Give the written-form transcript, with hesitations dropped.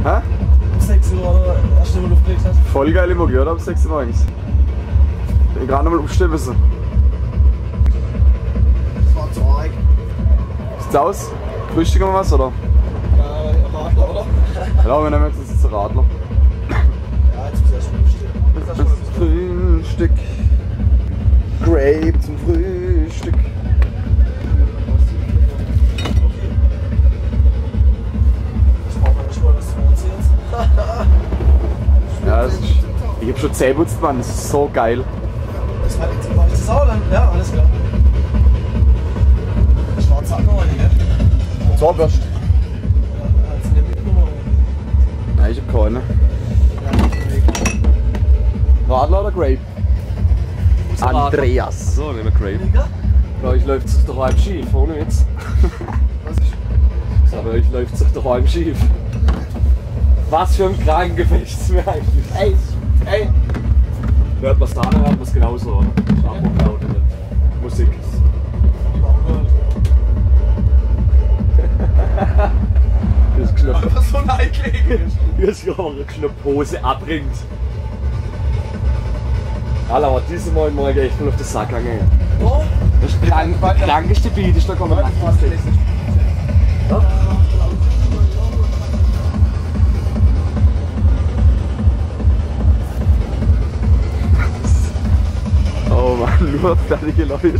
Hä? Um 6 Uhr oder erst einmal aufgelegt hast. Voll geile Mucke, oder? Um 6 Uhr morgens. Ich will gerade nochmal umstellen müssen. Das war zu arg. Sieht's aus? Frühstücken wir was, oder? Ja, Radler, oder? Ja, wir nehmen jetzt einen Radler. Ja, jetzt muss ich erst mal umstellen. Das Frühstück. Grape zum Frühstück. Ja, das ist, ich hab schon Zähne putzt, Mann, das ist so geil. Das war jetzt mal das auch dann? Ja, alles klar. Schwarz hat noch eine, gell? Zahnbürste. Ja, jetzt nehme ich nochmal. Nein, ich hab keine. Radler oder Grape? Andreas. So, nehmen wir Grape. Bei euch läuft es doch halb schief, ohne Witz. Aber euch läuft es doch halb schief. Was für ein Krankengefecht ist mir eigentlich. Ey! Hört man es da, hört man es genauso, oder? Laut in der Musik. Das ist knapp. Was so ein Einklicken ist. Wie es eure Knopphose abbringt. Alter, aber diese Mal morgen echt voll auf den Sack gegangen. Oh? Das ist der krankeste Beat, ist da kommen. Ja? Oh Mann, nur fertige Leute.